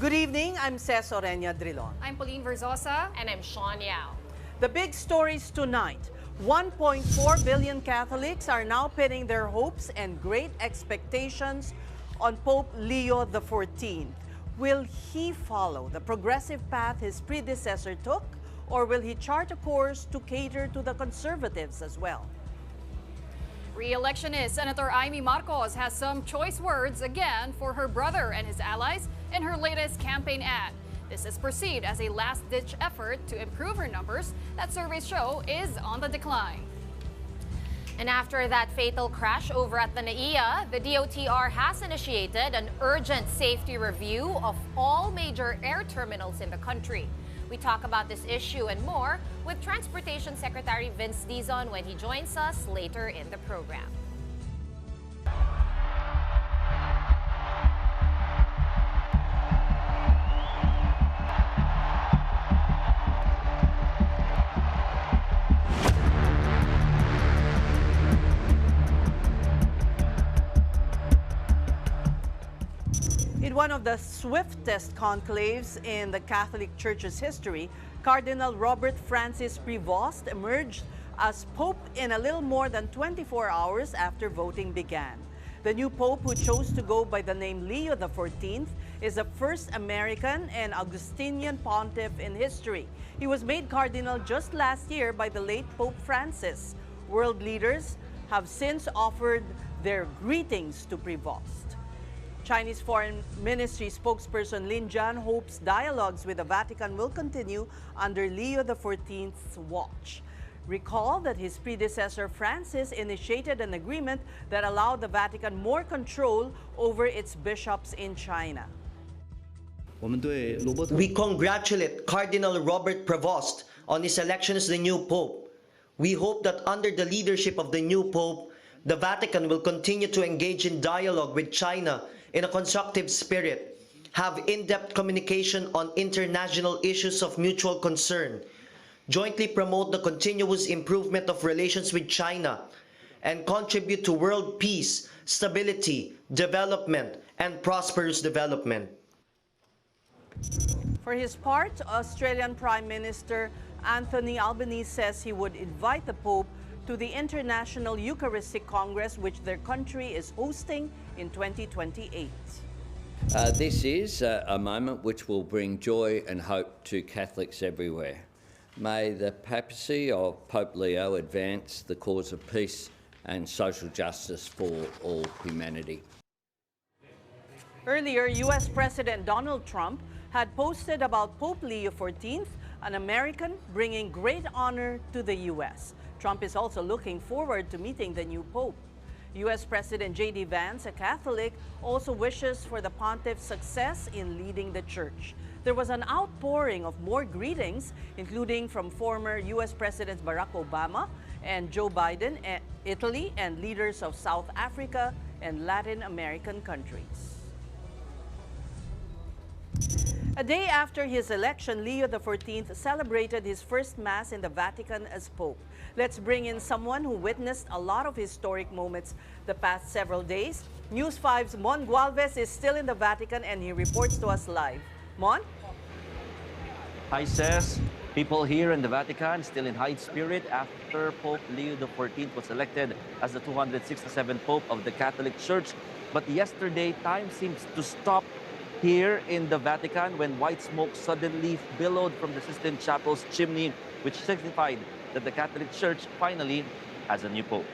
Good evening, I'm Ces Oreña-Drilon. I'm Pauline Verzosa. And I'm Shawn Yao. The big stories tonight. 1.4 billion Catholics are now pinning their hopes and great expectations on Pope Leo XIV. Will he follow the progressive path his predecessor took, or will he chart a course to cater to the conservatives as well? Re-electionist Senator Imee Marcos has some choice words again for her brother and his allies in her latest campaign ad. This is perceived as a last-ditch effort to improve her numbers that surveys show is on the decline. And after that fatal crash over at the NAIA, the DOTR has initiated an urgent safety review of all major air terminals in the country. We talk about this issue and more with Transportation Secretary Vince Dizon when he joins us later in the program. In one of the swiftest conclaves in the Catholic Church's history, Cardinal Robert Francis Prevost emerged as Pope in a little more than 24 hours after voting began. The new Pope, who chose to go by the name Leo XIV, is the first American and Augustinian pontiff in history. He was made cardinal just last year by the late Pope Francis. World leaders have since offered their greetings to Prevost. Chinese Foreign Ministry spokesperson Lin Jian hopes dialogues with the Vatican will continue under Leo XIV's watch. Recall that his predecessor Francis initiated an agreement that allowed the Vatican more control over its bishops in China. We congratulate Cardinal Robert Prevost on his election as the new Pope. We hope that under the leadership of the new Pope, the Vatican will continue to engage in dialogue with China in a constructive spirit, have in-depth communication on international issues of mutual concern, jointly promote the continuous improvement of relations with China, and contribute to world peace, stability, development, and prosperous development. For his part, Australian Prime Minister Anthony Albanese says he would invite the Pope to the International Eucharistic Congress, which their country is hosting in 2028. This is a moment which will bring joy and hope to Catholics everywhere. May the papacy of Pope Leo advance the cause of peace and social justice for all humanity. Earlier, U.S. President Donald Trump had posted about Pope Leo XIV, an American bringing great honor to the U.S. Trump is also looking forward to meeting the new Pope. U.S. President J.D. Vance, a Catholic, also wishes for the pontiff's success in leading the church. There was an outpouring of more greetings, including from former U.S. Presidents Barack Obama and Joe Biden, Italy, and leaders of South Africa and Latin American countries. A day after his election, Leo XIV celebrated his first Mass in the Vatican as Pope. Let's bring in someone who witnessed a lot of historic moments the past several days. News 5's Mon Gualvez is still in the Vatican and he reports to us live. Mon? Hi, Ces. People here in the Vatican still in high spirit after Pope Leo XIV was elected as the 267th Pope of the Catholic Church. But yesterday, time seems to stop here in the Vatican when white smoke suddenly billowed from the Sistine Chapel's chimney, which signified that the Catholic Church finally has a new Pope.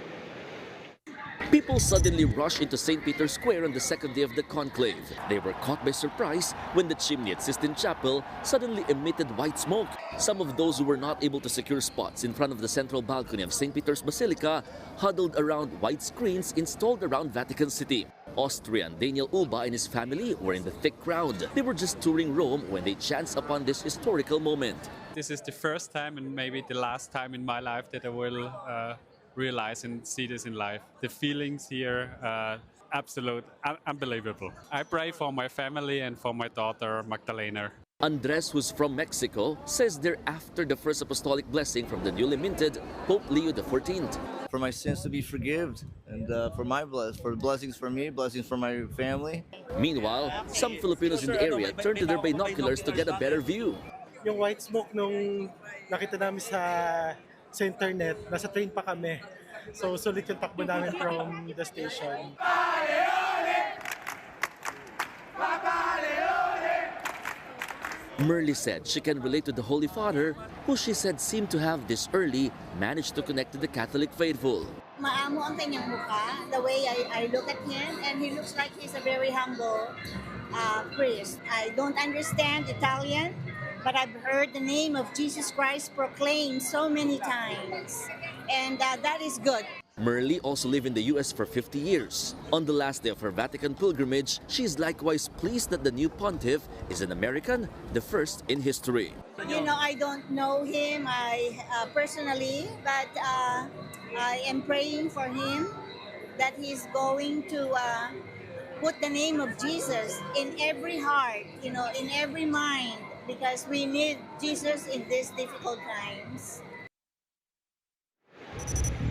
People suddenly rushed into St. Peter's Square on the second day of the conclave. They were caught by surprise when the chimney at Sistine Chapel suddenly emitted white smoke. Some of those who were not able to secure spots in front of the central balcony of St. Peter's Basilica huddled around white screens installed around Vatican City. Austrian Daniel Uba and his family were in the thick crowd. They were just touring Rome when they chanced upon this historical moment. This is the first time and maybe the last time in my life that I will realize and see this in life. The feelings here, unbelievable. I pray for my family and for my daughter Magdalena. Andres, who's from Mexico, says they're after the first apostolic blessing from the newly minted Pope Leo XIV. For my sins to be forgiven, and for blessings for me, blessings for my family. Meanwhile, some Filipinos in the area turn to their binoculars to get a better view. Yung white smoke nung nakita namin sa internet, nasa train pa kami. So sulit yung takbo namin from the station. Merly said she can relate to the Holy Father, who she said seemed to have this early managed to connect to the Catholic faithful. Maamo ang kanyang mukha, the way I look at him, and he looks like he's a very humble priest. I don't understand Italian, but I've heard the name of Jesus Christ proclaimed so many times, and that is good. Merly also lived in the U.S. for 50 years. On the last day of her Vatican pilgrimage, she is likewise pleased that the new pontiff is an American, the first in history. You know, I don't know him personally, but I am praying for him that he's going to put the name of Jesus in every heart, you know, in every mind, because we need Jesus in these difficult times.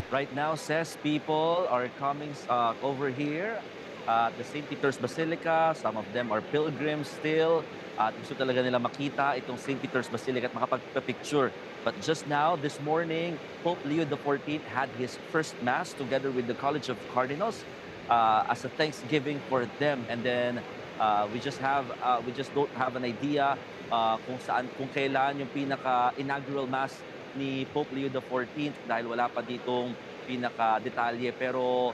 Right now, says people are coming over here at the St. Peter's Basilica. Some of them are pilgrims still. At gusto talaga nila makita itong St. Peter's Basilica at makapagpa-picture. But just now, this morning, Pope Leo XIV had his first Mass together with the College of Cardinals as a thanksgiving for them. And then we just don't have an idea kung kailan yung pinaka-inaugural Mass ni Pope Leo XIV dahil wala pa ditong pinaka-detalye. Pero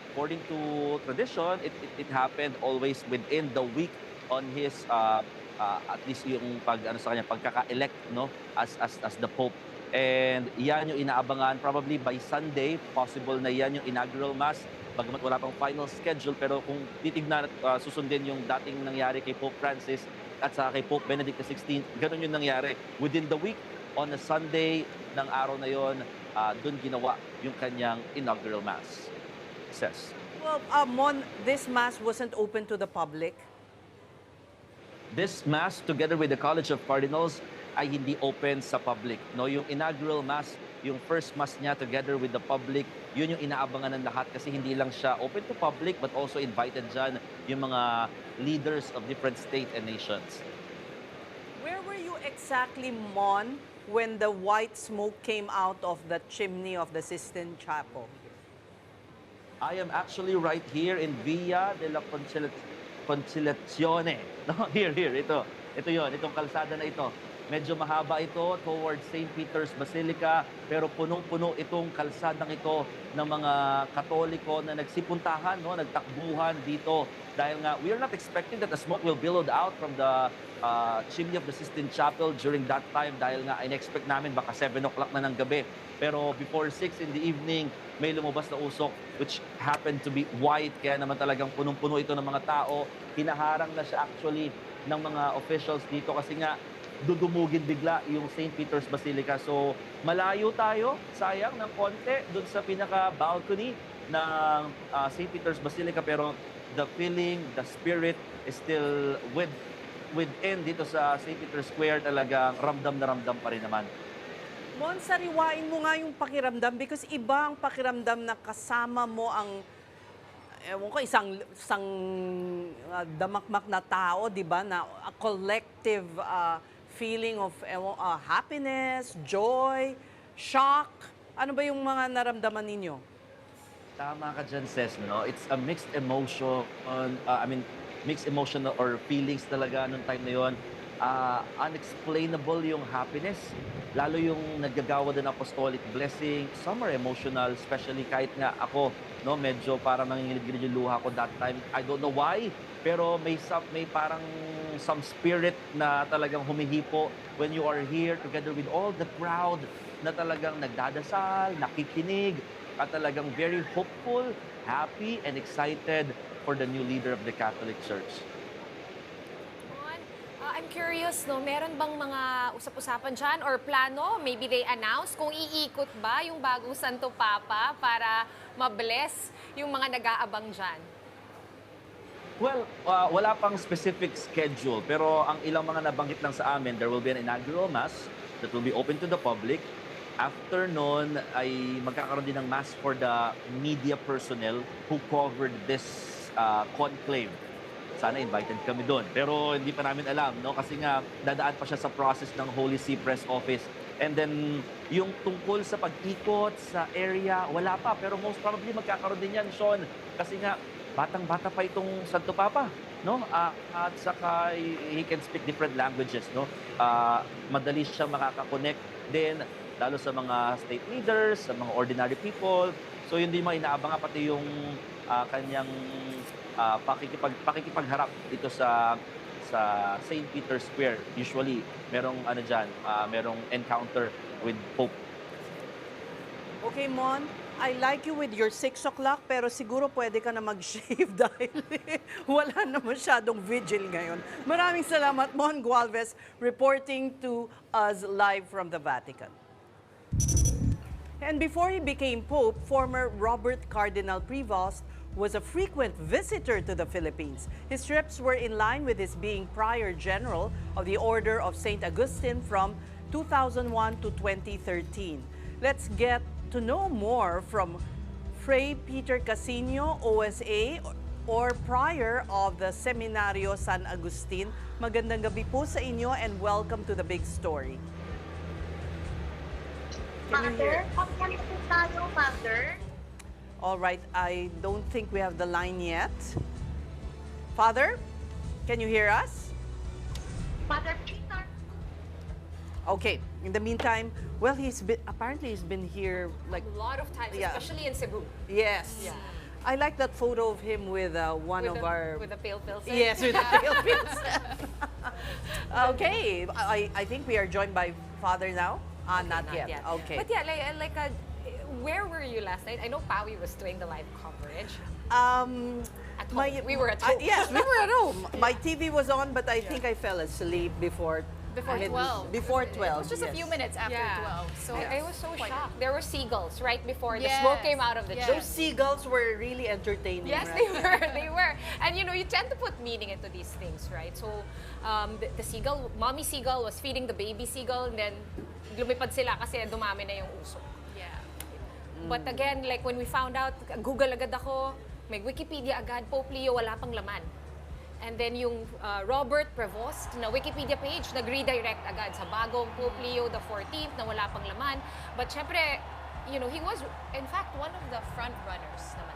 according to tradition, it happened always within the week on his at least yung pagkaka-elect, no, as the Pope. And yan yung inaabangan, probably by Sunday, possible na yan yung inaugural Mass. Bagamat wala pang final schedule, pero kung titignan at susundin yung dating nangyari kay Pope Francis at sa kay Pope Benedict XVI, ganun yung nangyari. Within the week, on a Sunday ng araw na yon, doon ginawa yung kanyang inaugural Mass. Says. Well, Mon, this Mass wasn't open to the public. This Mass, together with the College of Cardinals, ay hindi open sa public. No, yung inaugural Mass, yung first Mass niya together with the public, yun yung inaabangan ng lahat kasi hindi lang siya open to public but also invited dyan yung mga leaders of different states and nations. Where were you exactly, Mon, when the white smoke came out of the chimney of the Sistine Chapel? I am actually right here in Via de la Conciliazione. No, here, ito. Ito yon, itong kalsada na ito. Medyo mahaba ito towards St. Peter's Basilica, pero punong-puno itong kalsadang ito ng mga Katoliko na nagsipuntahan, no, nagtakbuhan dito. Dahil nga, we are not expecting that the smoke will billowed out from the chimney of the Sistine Chapel during that time. Dahil nga, in-expect namin baka 7 o'clock na ng gabi. Pero before 6 in the evening, may lumabas na usok which happened to be white. Kaya naman talagang punong-puno ito ng mga tao. Hinaharang na siya actually ng mga officials dito kasi nga, dudumugin bigla yung St. Peter's Basilica. So, malayo tayo, sayang, ng konti dun sa pinaka-balcony ng St. Peter's Basilica. Pero the feeling, the spirit is still within dito sa St. Peter's Square. Talagang ramdam na ramdam pa rin naman. Mon, sariwain mo nga yung pakiramdam because iba ang pakiramdam na kasama mo ang ewan ko, isang damakmak na tao, di ba, na a collective feeling of happiness, joy, shock. Ano ba yung mga naramdaman ninyo? Tama ka dyan, Ces, no? It's a mixed emotion, mixed emotion or feelings talaga nung time na yon. Unexplainable yung happiness, lalo yung naggagawa din apostolic blessing. Some are emotional, especially kahit nga ako, no, medyo parang nanginginig-ginig yung luha ko that time. I don't know why, pero may parang some spirit na talagang humihipo when you are here together with all the crowd na talagang nagdadasal, nakikinig, at talagang very hopeful, happy, and excited for the new leader of the Catholic Church. I'm curious, no, meron bang mga usap-usapan dyan or plano? Maybe they announce kung iikot ba yung bagong Santo Papa para ma-bless yung mga nag-aabang dyan? Well, wala pang specific schedule, pero ang ilang mga nabanggit lang sa amin, there will be an inaugural mass that will be open to the public. After noon ay magkakaroon din ng mass for the media personnel who covered this conclave. Sana invited kami doon. Pero hindi pa namin alam, no? Kasi nga dadaan pa siya sa process ng Holy See Press Office. And then yung tungkol sa pag-ikot sa area, wala pa. Pero most probably magkakaroon din yan, Shawn. Kasi nga batang-bata pa itong Santo Papa, no? At saka he can speak different languages, no? Madali siya makaka-connect din lalo sa mga state leaders, sa mga ordinary people. So yun din mga inaabangan, pati yung kanyang pakikipagharap dito sa St. Peter's Square. Usually merong merong encounter with Pope. Okay, Mon, I like you with your 6 o'clock, pero siguro pwede ka na mag-shave dahil wala na masyadong vigil ngayon. Maraming salamat, Mon Gualvez, reporting to us live from the Vatican. And before he became Pope, former Robert Cardinal Prevost was a frequent visitor to the Philippines. His trips were in line with his being Prior General of the Order of St. Augustine from 2001 to 2013. Let's get to know more from Fray Peter Casino, OSA, or Prior of the Seminario San Agustin. Magandang gabi po sa inyo and welcome to the Big Story. Father, pagkano po tayo, Father? All right, I don't think we have the line yet. Father, can you hear us? Father Peter. Okay, in the meantime, well, apparently he's been here like A lot of times, Yeah. especially in Cebu. yes. Yeah. I like that photo of him with one of our With the pale pills. yes, with the pale pills. Okay, I think we are joined by Father now. Not yet. Okay. But yeah, where were you last night? I know Pawi was doing the live coverage. At home. We were at home. Yes, we were at home. My TV was on, but I think I fell asleep before 12. Before 12. It was just a yes. few minutes after 12. So I was so quite- shocked. There were seagulls right before the Yes. smoke came out of the Yes. church. Those seagulls were really entertaining. Yes, right? they were. They were. And you tend to put meaning into these things, right? So, the seagull, mommy seagull was feeding the baby seagull, and then lumipad sila kasi dumami na yung usok. Yeah. But again, like when we found out, Google agad ako, may Wikipedia agad, Pope Leo, wala pang laman. And then yung Robert Prevost na Wikipedia page, nag-redirect agad sa bagong Pope Leo the 14th na wala pang laman. But syempre, he was, in fact, one of the front runners naman.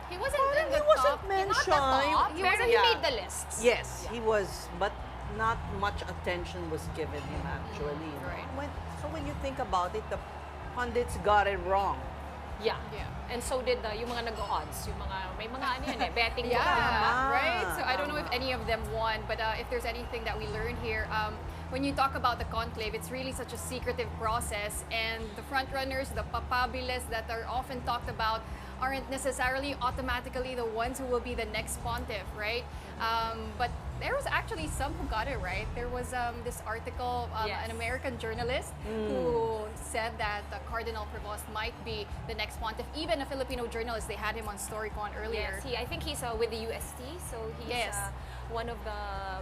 He wasn't in He the wasn't top. mentioned. Not the top, He pero wasn't- he yeah. made the lists. Yes, he was, but not much attention was given him actually. Right. So when you think about it, the pundits got it wrong. Yeah. Yeah. And so did yung mga nag-odds, yung mga, may mga ano yan betting Yeah, book. right? So I don't know if any of them won, but if there's anything that we learned here, when you talk about the conclave, it's really such a secretive process, and the front runners, the papabiles that are often talked about, aren't necessarily automatically the ones who will be the next pontiff, right? But there was actually some who got it right. There was this article, Yes. an American journalist who said that Cardinal Prevost might be the next pontiff. Even a Filipino journalist, they had him on StoryCon earlier. Yes, I think he's with the UST, so he's Yes. one of the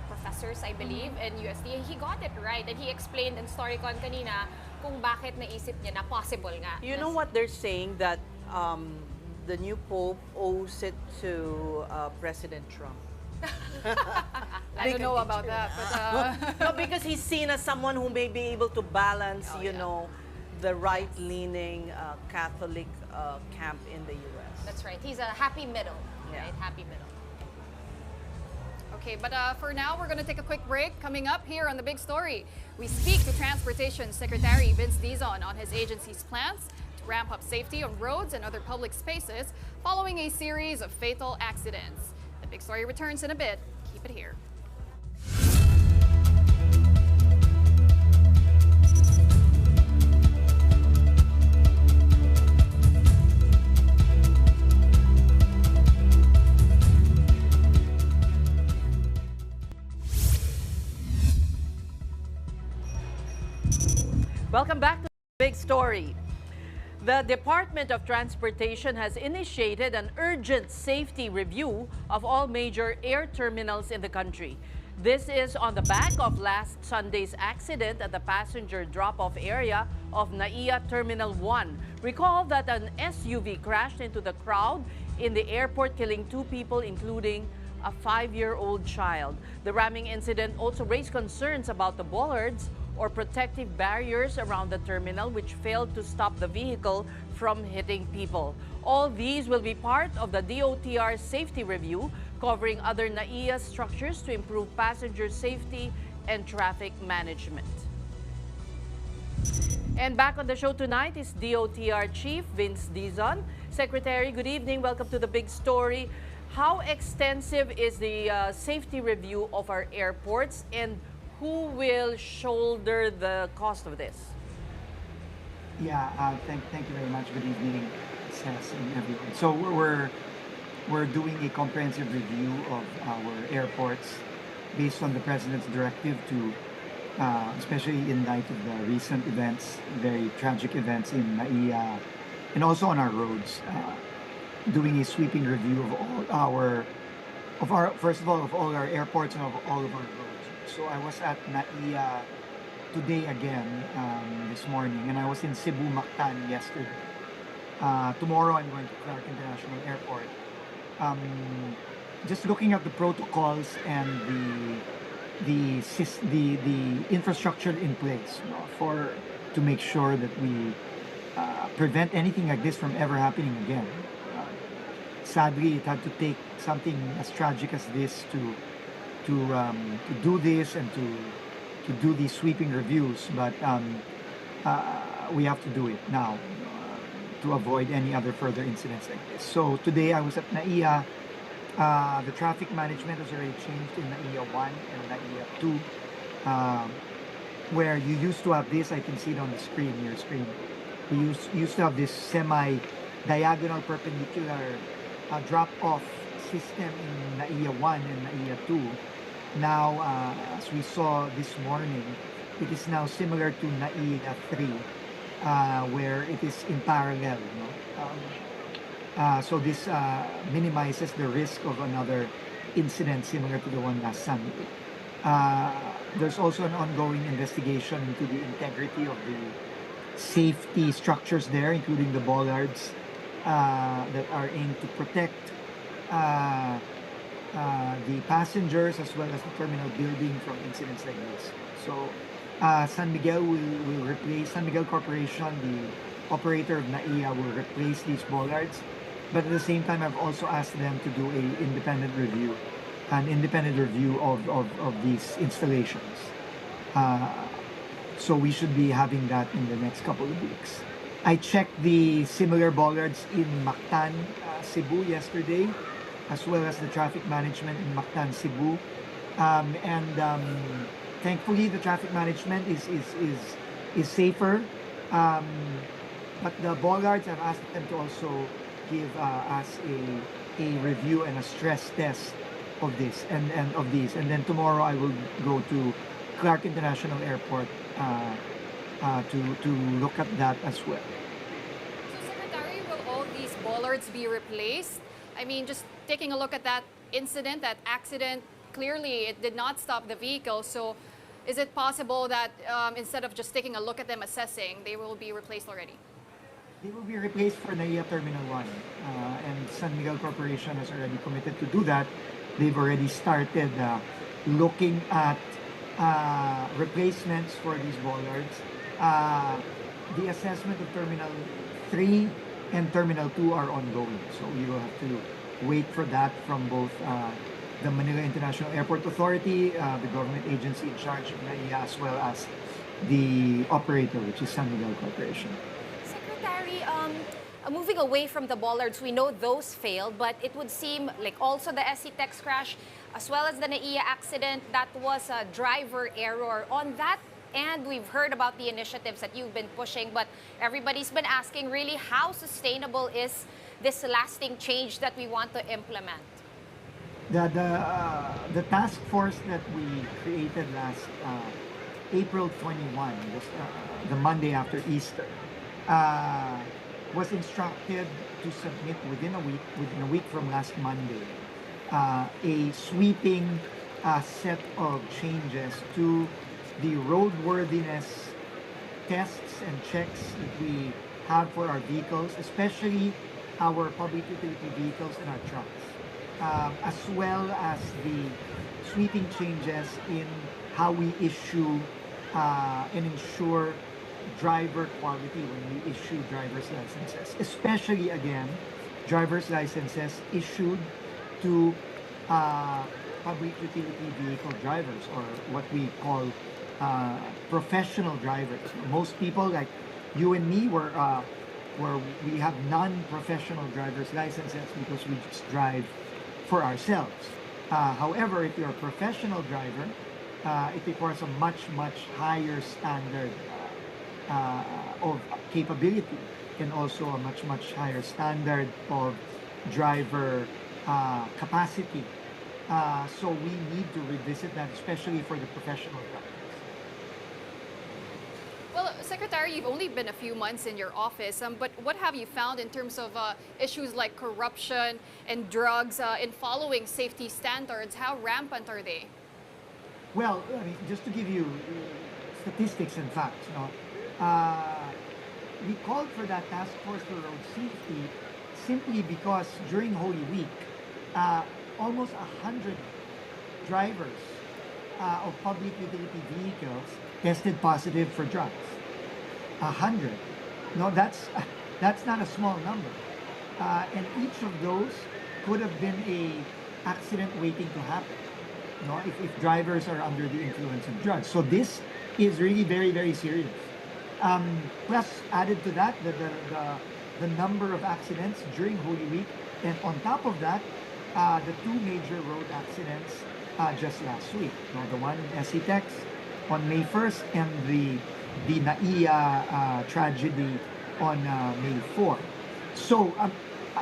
professors, I believe, in UST. He got it right, and he explained in StoryCon kanina kung bakit naisip niya na possible nga. You know what they're saying, that the new Pope owes it to President Trump. I don't know about that, but No, because he's seen as someone who may be able to balance, the right-leaning Catholic camp in the U.S. That's right. He's a happy middle, Yeah. right? Happy middle. okay. But for now, we're going to take a quick break. Coming up here on The Big Story, we speak to Transportation Secretary Vince Dizon on his agency's plans to ramp up safety on roads and other public spaces following a series of fatal accidents. The Big Story returns in a bit. Keep it here. Welcome back to The Big Story. The Department of Transportation has initiated an urgent safety review of all major air terminals in the country. This is on the back of last Sunday's accident at the passenger drop-off area of NAIA Terminal 1. Recall that an SUV crashed into the crowd in the airport, killing 2 people, including a 5-year-old child. The ramming incident also raised concerns about the bollards or protective barriers around the terminal, which failed to stop the vehicle from hitting people. All these will be part of the DOTR safety review, covering other NAIA structures to improve passenger safety and traffic management. And back on the show tonight is DOTR Chief Vince Dizon. Secretary, good evening. Welcome to the Big Story. How extensive is the safety review of our airports, and who will shoulder the cost of this? Yeah, thank you very much. Good evening, Ces and everyone. So we're doing a comprehensive review of our airports based on the President's directive to, especially in light of the recent events, very tragic events in NAIA, and also on our roads, doing a sweeping review of all our airports and of all of our roads. So I was at NAIA today again, this morning, and I was in Cebu, Mactan yesterday. Tomorrow I'm going to Clark International Airport. Just looking at the protocols and the infrastructure in place, to make sure that we prevent anything like this from ever happening again. Sadly, it had to take something as tragic as this to do this and to do these sweeping reviews, but we have to do it now to avoid any other further incidents like this. So today I was at NAIA. The traffic management has already changed in NAIA 1 and NAIA 2, where you used to have this. I can see it on the screen, your screen. We used to have this semi-diagonal perpendicular drop-off system in NAIA 1 and NAIA 2. Now, as we saw this morning, it is now similar to NAIA 3, where it is in parallel. So this minimizes the risk of another incident similar to the one last Sunday. There's also an ongoing investigation into the integrity of the safety structures there, including the bollards that are aimed to protect the passengers as well as the terminal building from incidents like this. So San Miguel will replace, San Miguel Corporation, the operator of NAIA, will replace these bollards. But at the same time, I've also asked them to do an independent review of these installations. So we should be having that in the next couple of weeks. I checked the similar bollards in Mactan, Cebu yesterday, as well as the traffic management in Mactan, Cebu. Thankfully, the traffic management is safer. But the bollards, I've asked them to also give us a review and a stress test of this and of these. And then tomorrow I will go to Clark International Airport to look at that as well. So, Secretary, will all these bollards be replaced? I mean, just taking a look at that incident, that accident, clearly it did not stop the vehicle. So is it possible that instead of just taking a look at them assessing, they will be replaced already? They will be replaced for NAIA Terminal 1. And San Miguel Corporation has already committed to do that. They've already started looking at replacements for these bollards. The assessment of Terminal 3 and Terminal 2 are ongoing. So we will have to wait for that from both the Manila International Airport Authority, the government agency in charge of NAIA, as well as the operator, which is San Miguel Corporation. Secretary, moving away from the bollards, we know those failed, but it would seem like also the SC-TEX crash, as well as the NAIA accident, that was a driver error. On that end, we've heard about the initiatives that you've been pushing, but everybody's been asking really how sustainable is this lasting change that we want to implement? The task force that we created last April 21, the Monday after Easter, was instructed to submit within a week from last Monday, a sweeping set of changes to the roadworthiness tests and checks that we have for our vehicles, especially our public utility vehicles and our trucks, as well as the sweeping changes in how we issue and ensure driver quality when we issue driver's licenses, especially again driver's licenses issued to public utility vehicle drivers, or what we call professional drivers. Most people like you and me where we have non-professional driver's licenses because we just drive for ourselves. However, if you're a professional driver, it requires a much higher standard of capability, and also a much higher standard of driver capacity. So we need to revisit that, especially for the professional drivers. Well, Secretary, you've only been a few months in your office, but what have you found in terms of issues like corruption and drugs in following safety standards? How rampant are they? Well, I mean, just to give you statistics and facts, we called for that task force for road safety simply because during Holy Week, almost 100 drivers of public utility vehicles tested positive for drugs. 100. No, that's not a small number. And each of those could have been an accident waiting to happen, if drivers are under the influence of drugs. So this is really very serious. Plus, added to that, the number of accidents during Holy Week, and on top of that, the two major road accidents just last week. The one in SETEX on May 1st and the NAIA tragedy on May 4th. So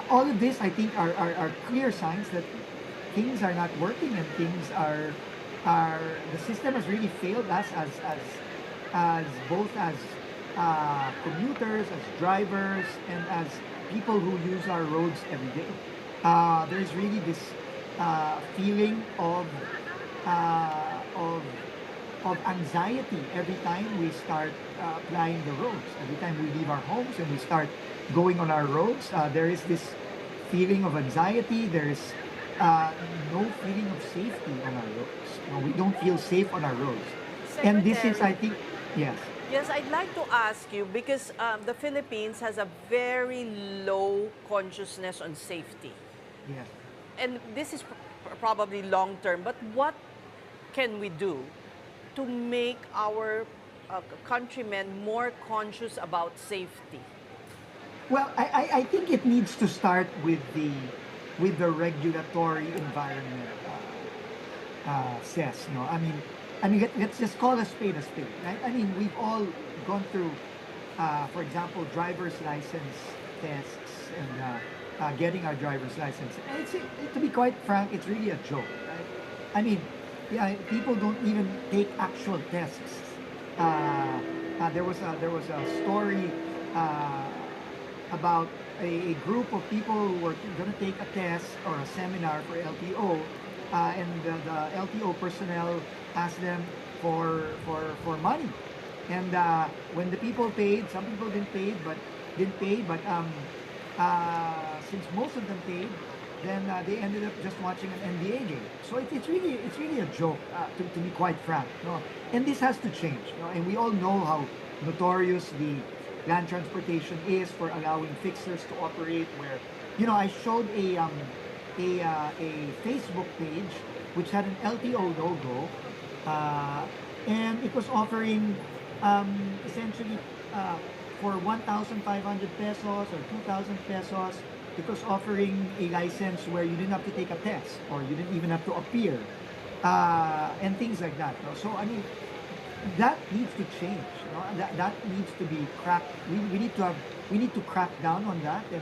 all of this, I think, are clear signs that things are not working, and things are the system has really failed us as both as commuters, as drivers, and as people who use our roads every day. There's really this feeling of anxiety every time we start applying the roads. Every time we leave our homes and we start going on our roads, there is this feeling of anxiety. There is no feeling of safety on our roads. We don't feel safe on our roads. Secretary, and this is, I think, yes. Yes, I'd like to ask you, because the Philippines has a very low consciousness on safety. Yes. And this is probably long term, but what can we do to make our countrymen more conscious about safety? Well, I think it needs to start with the regulatory environment, says. I mean, let's just call a spade, right? I mean, we've all gone through, for example, driver's license tests and getting our driver's license. And to be quite frank, it's really a joke, right? I mean, people don't even take actual tests. There was a story about a group of people who were going to take a test or a seminar for LTO, and the LTO personnel asked them for money, and when the people paid, some people didn't pay, but since most of them paid, then they ended up just watching an NBA game. So it's really a joke, to be quite frank. And this has to change. And we all know how notorious the land transportation is for allowing fixers to operate. Where, I showed a Facebook page which had an LTO logo, and it was offering essentially for 1,500 pesos or 2,000 pesos. It was offering a license where you didn't have to take a test, or you didn't even have to appear, and things like that. So I mean, that needs to change. That needs to be cracked. We need to crack down on that, and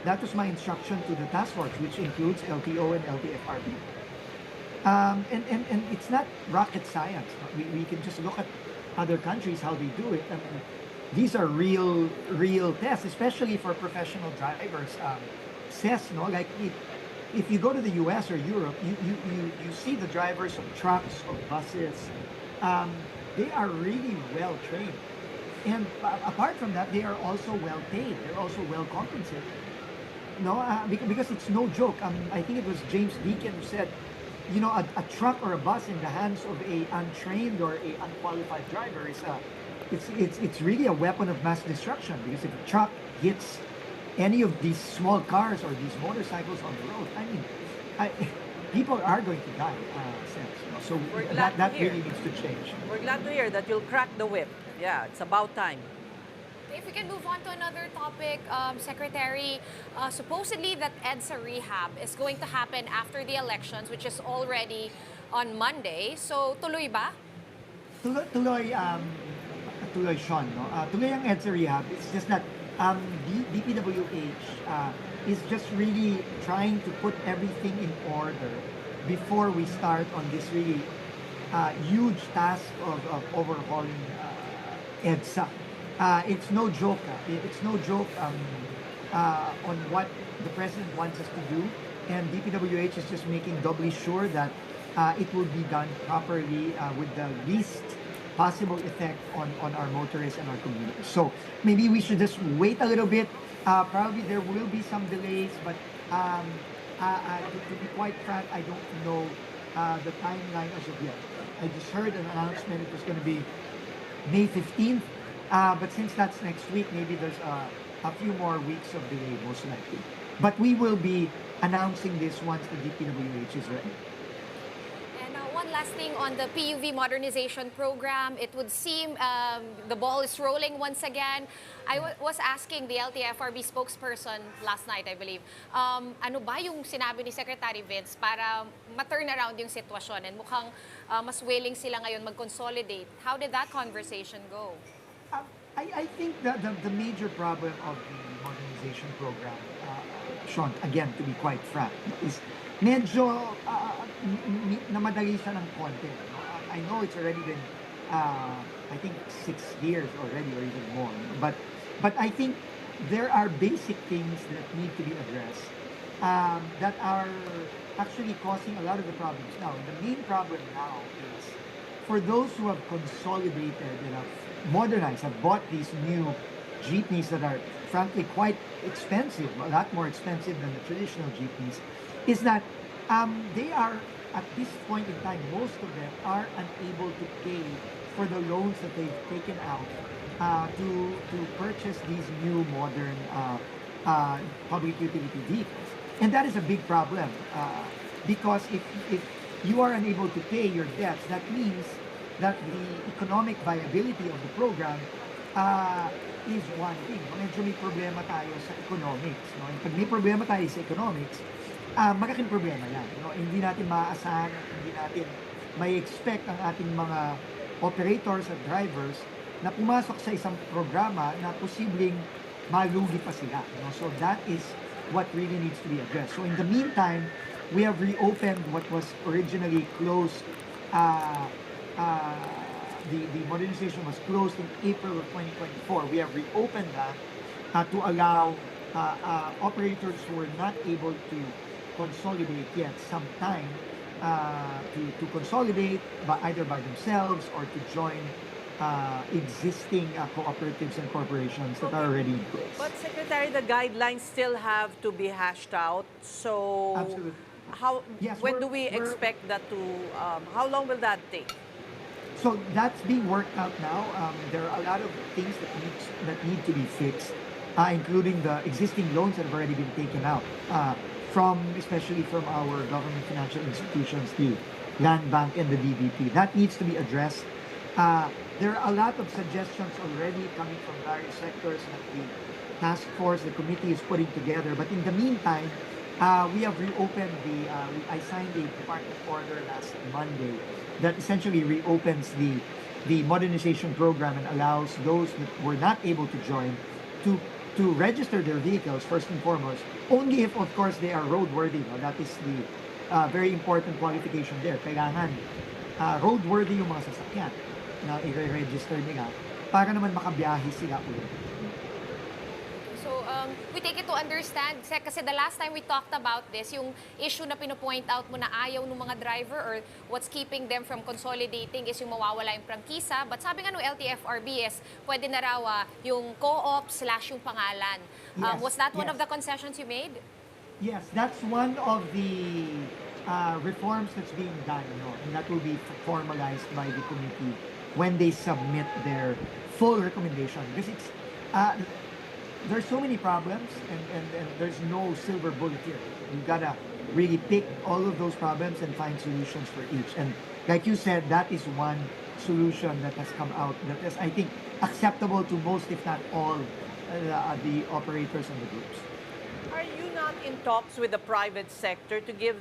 that was my instruction to the task force, which includes LTO and LTFRB. And it's not rocket science. We can just look at other countries, how they do it. I mean, these are real tests, especially for professional drivers. Says, no, like if you go to the U.S. or Europe, you see the drivers of trucks or buses. They are really well trained, and apart from that, they are also well paid. They're also well compensated. No, because it's no joke. I think it was James Deacon who said, you know, a truck or a bus in the hands of a untrained or a unqualified driver is it's really a weapon of mass destruction, because if a truck hits any of these small cars or these motorcycles on the road, I mean, people are going to die. So that really needs to change. We're glad to hear that you'll crack the whip. Yeah, it's about time. If we can move on to another topic, Secretary, supposedly that EDSA Rehab is going to happen after the elections, which is already on Monday. So, tuloy ba? Tuloy, Shawn, no? Tuloy ang EDSA Rehab. It's just that DPWH is just really trying to put everything in order before we start on this really huge task of overhauling EDSA. It's no joke. It's no joke on what the president wants us to do, and DPWH is just making doubly sure that it will be done properly with the least possible effect on our motorists and our commuters. So maybe we should just wait a little bit. Probably there will be some delays, but to be quite frank, I don't know the timeline as of yet. I just heard an announcement it was going to be May 15th. But since that's next week, maybe there's a few more weeks of delay, most likely. But we will be announcing this once the DPWH is ready. And one last thing on the PUV Modernization program, it would seem the ball is rolling once again. I was asking the LTFRB spokesperson last night, I believe, ano ba yung sinabi ni Secretary Vince para ma-turn around yung sitwasyon, and mukhang mas willing sila ngayon mag-consolidate. How did that conversation go? I think the major problem of the modernization program, Shawn, again, to be quite frank, is medyo namadali siya ng konti. I know it's already been, I think, 6 years already or even more. But I think there are basic things that need to be addressed that are actually causing a lot of the problems now. And the main problem now is for those who have consolidated and have modernized, have bought these new jeepneys that are frankly quite expensive, a lot more expensive than the traditional jeepneys, is that they are, at this point in time, most of them are unable to pay for the loans that they've taken out to purchase these new modern public utility vehicles. And that is a big problem because if you are unable to pay your debts, that means that the economic viability of the program is one thing. Medyo may problema tayo sa economics. No? And pag may problema tayo sa economics, malaking problema yan. No? Hindi natin maaasahan, hindi natin may expect ang ating mga operators at drivers na pumasok sa isang programa na posibleng malugi pa sila. No? So that is what really needs to be addressed. So in the meantime, we have reopened what was originally closed. The modernization was closed in April of 2024. We have reopened that to allow operators who were not able to consolidate yet some time to consolidate either by themselves or to join existing cooperatives and corporations that are already in place. But Secretary, the guidelines still have to be hashed out. So absolutely. When do we expect that to, how long will that take? So that's being worked out now. There are a lot of things that need to be fixed, including the existing loans that have already been taken out, especially from our government financial institutions, the Land Bank and the DBP. That needs to be addressed. There are a lot of suggestions already coming from various sectors that the task force, the committee is putting together. But in the meantime, we have reopened I signed a department order last Monday that essentially reopens the modernization program and allows those that were not able to join to register their vehicles first and foremost, only if, of course, they are roadworthy. No? That is the very important qualification there. Kailangan roadworthy yung mga sasakyan na i-register nila. para naman makabiyahe sila ulit. So, we take it to understand, kasi the last time we talked about this, yung issue na pinopoint out mo na ayaw ng mga driver or what's keeping them from consolidating is yung mawawala yung prangkisa. But sabi nga ng LTFRBS, pwede na raw yung co-op / yung pangalan. Yes, Was that one yes. of the concessions you made? Yes, that's one of the reforms that's being done, and that will be formalized by the committee when they submit their full recommendation. Because it's there's so many problems, and there's no silver bullet here. You've got to really pick all of those problems and find solutions for each. And like you said, that is one solution that has come out that is, I think, acceptable to most, if not all, the operators and the groups. Are you not in talks with the private sector to give,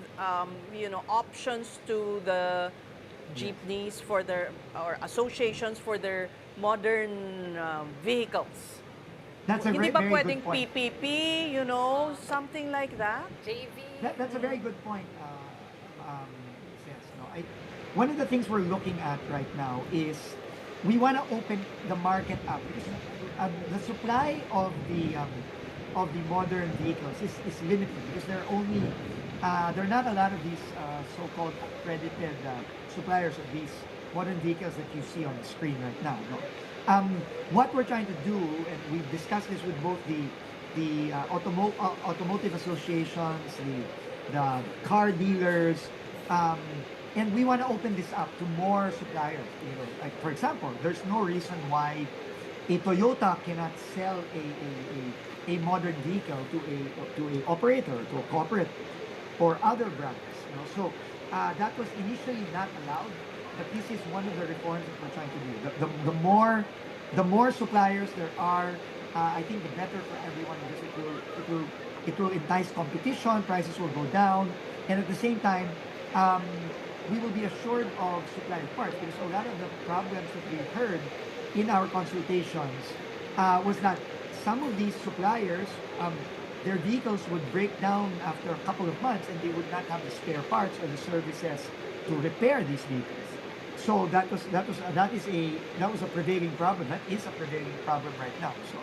options to the jeepneys for their, or associations for their modern vehicles? That's a Hindi very, ba very pwedeng good point. PPP, something like that? JV? That's a very good point, Ces. One of the things we're looking at right now is we want to open the market up because the supply of the modern vehicles is limited because there are not a lot of these so-called accredited suppliers of these modern vehicles that you see on the screen right now. What we're trying to do, and we've discussed this with both the automotive associations, the car dealers, and we want to open this up to more suppliers. Like for example, there's no reason why a Toyota cannot sell a modern vehicle to a operator, to a corporate, or other brands. So that was initially not allowed. But this is one of the reforms that we're trying to do. The more suppliers there are, I think the better for everyone because it will entice competition, prices will go down, and at the same time, we will be assured of supply of parts because a lot of the problems that we heard in our consultations was that some of these suppliers, their vehicles would break down after a couple of months and they would not have the spare parts or the services to repair these vehicles. So that was a prevailing problem. That is a prevailing problem right now. So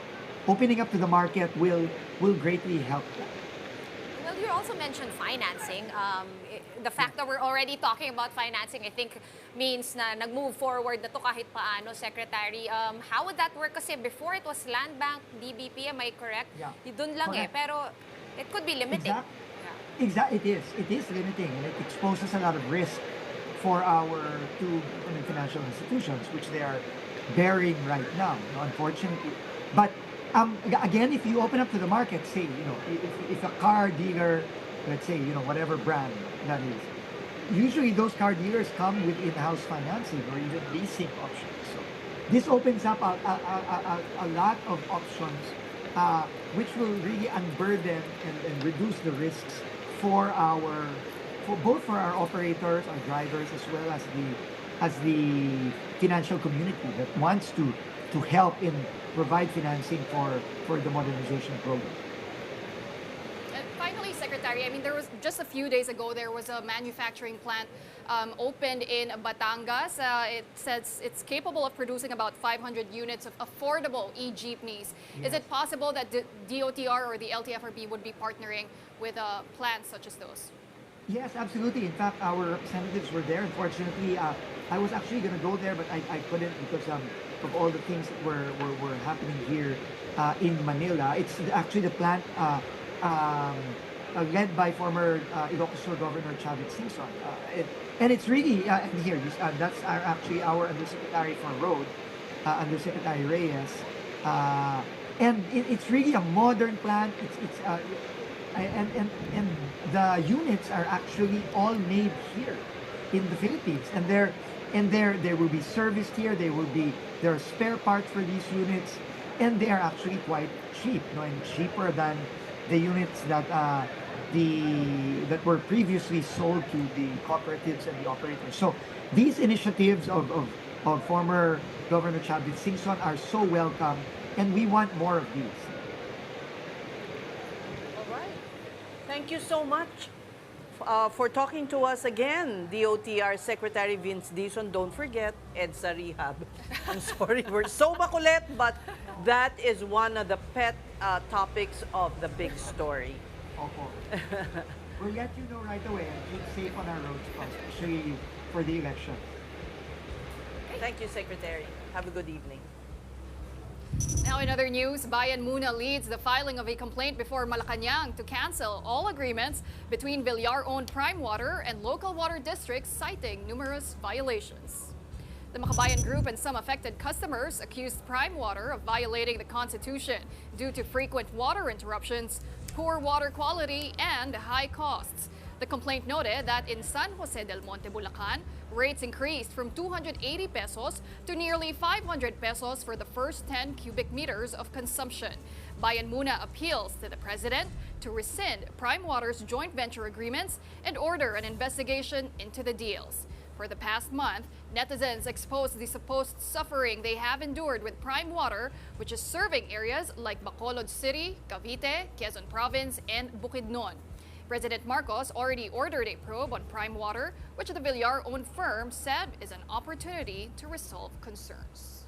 opening up to the market will greatly help that. Well, you also mentioned financing. The fact that we're already talking about financing, I think, means na nag-move forward na to kahit paano, Secretary. How would that work? Kasi before it was Land Bank, DBP, am I correct? Yeah. Doon lang Correct. pero it could be limiting. Exactly. It is limiting, and it exposes a lot of risk for our two financial institutions, which they are bearing right now, unfortunately. But again, if you open up to the market, say, if a car dealer, let's say, whatever brand that is, usually those car dealers come with in-house financing or even leasing options. So this opens up a lot of options, which will really unburden and reduce the risks for both for our operators, our drivers, as well as the financial community that wants to help in provide financing for the modernization program. And finally, Secretary, there was just a few days ago, there was a manufacturing plant opened in Batangas. It says it's capable of producing about 500 units of affordable e-jeepneys. Yes. Is it possible that the DOTR or the LTFRB would be partnering with plants such as those? Yes, absolutely. In fact, our representatives were there. Unfortunately, I was actually going to go there, but I couldn't because of all the things that were happening here in Manila. It's actually the plant led by former Ilocos Sur Governor Chavit Singson. And it's really, and here, that's actually our Undersecretary for Road, Undersecretary Reyes. And it's really a modern plant. And the units are actually all made here in the Philippines, and they will be serviced here. There are spare parts for these units, and they are actually quite cheap, and cheaper than the units that that were previously sold to the cooperatives and the operators. So these initiatives of former Governor Chavit Singson are so welcome, and we want more of these. All right. Thank you so much for talking to us again. DOTR Secretary Vince Dizon, don't forget, EDSA Rehab. I'm sorry, we're so makulit, but that is one of the pet topics of the big story. Opo. We'll let you know right away and keep safe on our roads, especially for the election. Thank you, Secretary. Have a good evening. Now in other news, Bayan Muna leads the filing of a complaint before Malacanang to cancel all agreements between Villar-owned Prime Water and local water districts, citing numerous violations. The Makabayan Group and some affected customers accused Prime Water of violating the Constitution due to frequent water interruptions, poor water quality, and high costs. The complaint noted that in San Jose del Monte, Bulacan, rates increased from 280 pesos to nearly 500 pesos for the first 10 cubic meters of consumption. Bayan Muna appeals to the President to rescind Prime Water's joint venture agreements and order an investigation into the deals. For the past month, netizens exposed the supposed suffering they have endured with Prime Water, which is serving areas like Bacolod City, Cavite, Quezon Province, and Bukidnon. President Marcos already ordered a probe on Prime Water, which the Villar-owned firm said is an opportunity to resolve concerns.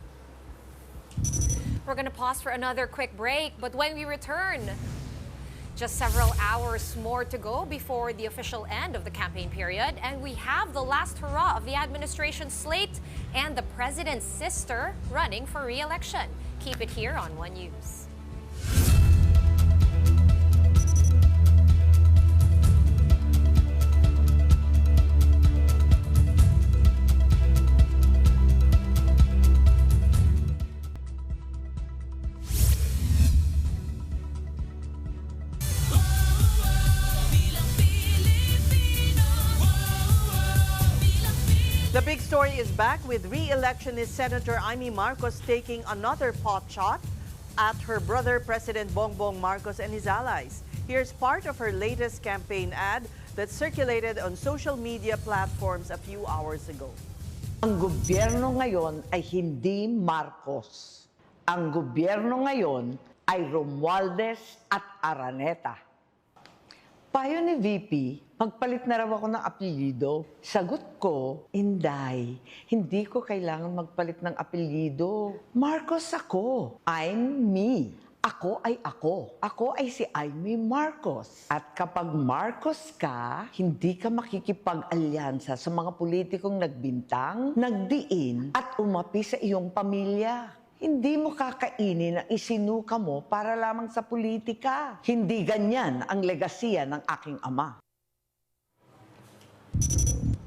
We're going to pause for another quick break, but when we return, just several hours more to go before the official end of the campaign period, and we have the last hurrah of the administration slate and the president's sister running for re-election. Keep it here on One News. The big story is back with re-electionist Senator Imee Marcos taking another pot shot at her brother President Bongbong Marcos and his allies. Here's part of her latest campaign ad that circulated on social media platforms a few hours ago. Ang gobyerno ngayon ay hindi Marcos. Ang gobyerno ngayon ay Romualdez at Araneta. Payo ni VP, magpalit na raw ako ng apelyido. Sagot ko, Inday, hindi ko kailangan magpalit ng apelyido. Marcos ako. I'm me. Ako ay ako. Ako ay si Imee Marcos. At kapag Marcos ka, hindi ka makikipag-alyansa sa mga politikong nagbintang, nagdiin at umapi sa iyong pamilya. Hindi mo kakainin ang isinuka mo para lamang sa politika. Hindi ganyan ang legasiya ng aking ama.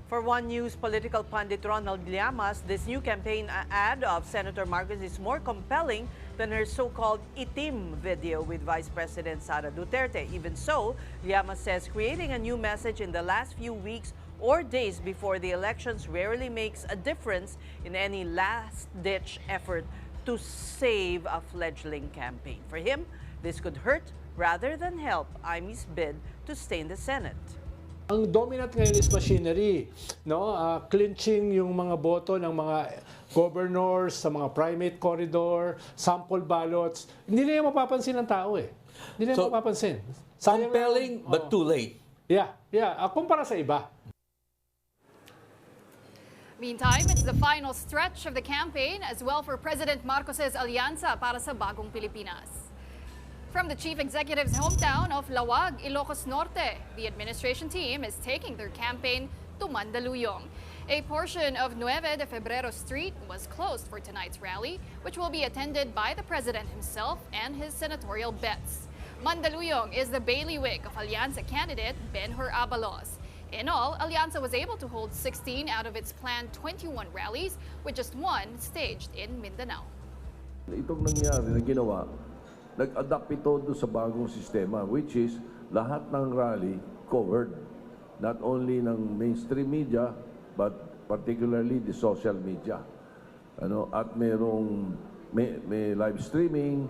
For One News political pundit Ronald Llamas, this new campaign ad of Senator Marcos is more compelling than her so-called itim video with Vice President Sara Duterte. Even so, Llamas says creating a new message in the last few weeks or days before the elections rarely makes a difference in any last-ditch effort to save a fledgling campaign. For him, this could hurt rather than help Imee's bid to stay in the Senate. Ang dominant ngayon is machinery, no? Clinching yung mga boto ng mga governors sa mga primate corridor, sample ballots. Hindi na yung mapapansin ng tao eh. Hindi na yung mapapansin. Compelling but too late. Yeah. Kumpara sa iba. Meantime, it's the final stretch of the campaign as well for President Marcos's alyansa para sa Bagong Pilipinas. From the chief executive's hometown of Lawag, Ilocos Norte, the administration team is taking their campaign to Mandaluyong. A portion of 9 de Febrero Street was closed for tonight's rally, which will be attended by the president himself and his senatorial bets. Mandaluyong is the bailiwick of Alyansa candidate Benhur Abalos. In all, Alyansa was able to hold 16 out of its planned 21 rallies, with just one staged in Mindanao. Itong nangyari na ginawa, nag-adapt ito doon sa bagong sistema, which is lahat ng rally covered. Not only ng mainstream media, but particularly the social media. At may live streaming,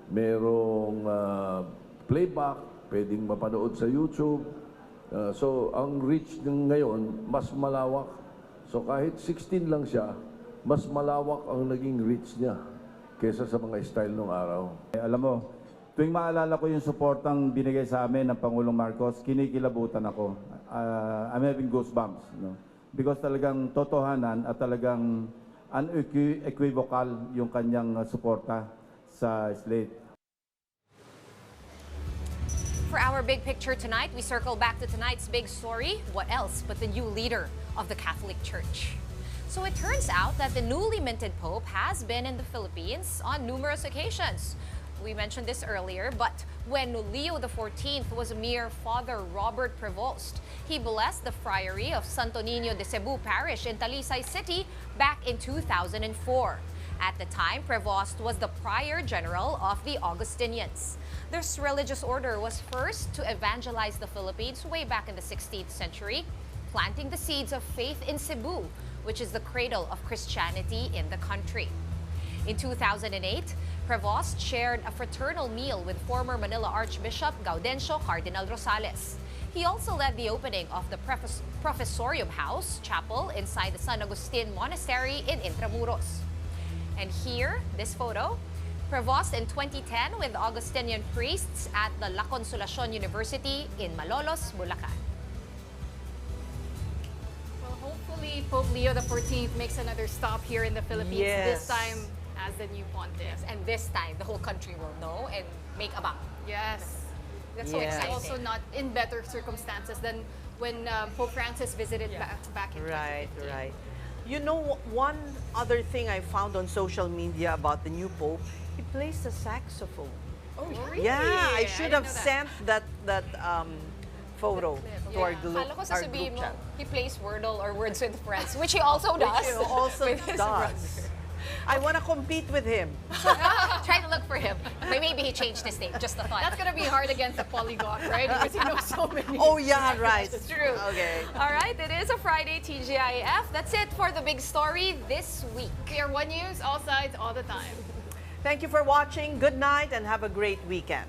merong playback, pwedeng mapanood sa YouTube. So, ang reach ng ngayon, mas malawak. So, kahit 16 lang siya, mas malawak ang naging reach niya kesa sa mga style ng araw. Alam mo, Tuwing maalala ko yung suportang binigay sa amin ng Pangulong Marcos, kinikilabutan ako. I'm having goosebumps. No? Because talagang totohanan at talagang unequivocal yung kanyang suporta sa slate. For our big picture tonight, we circle back to tonight's big story. What else but the new leader of the Catholic Church? So it turns out that the newly minted Pope has been in the Philippines on numerous occasions. We mentioned this earlier, but when Leo XIV was a mere Father Robert Prevost, he blessed the friary of Santo Niño de Cebu Parish in Talisay City back in 2004. At the time, Prevost was the prior general of the Augustinians. This religious order was first to evangelize the Philippines way back in the 16th century, planting the seeds of faith in Cebu, which is the cradle of Christianity in the country. In 2008, Prevost shared a fraternal meal with former Manila Archbishop Gaudencio Cardinal Rosales. He also led the opening of the Professorium House Chapel inside the San Agustin Monastery in Intramuros. And here, this photo, Prevost in 2010 with Augustinian priests at the La Consolacion University in Malolos, Bulacan. Well, hopefully Pope Leo XIV makes another stop here in the Philippines, this time as the new pontiff. And this time, the whole country will know and make a bang. Yes. That's so exciting. Also not in better circumstances than when Pope Francis visited back in 2015. Right. You know, one other thing I found on social media about the new Pope, he plays the saxophone. Oh, really? Yeah, I should have sent that photo to our group chat. He plays Wordle or Words with Friends, which he also does. Which he also does. I want to compete with him. Try to look for him. Maybe he changed his name, just a thought. That's going to be hard against a polyglot, right? Because he knows so many. Oh, yeah, right. That's true. Okay. All right, it is a Friday TGIF. That's it for the big story this week. Tier 1 News, all sides, all the time. Thank you for watching. Good night and have a great weekend.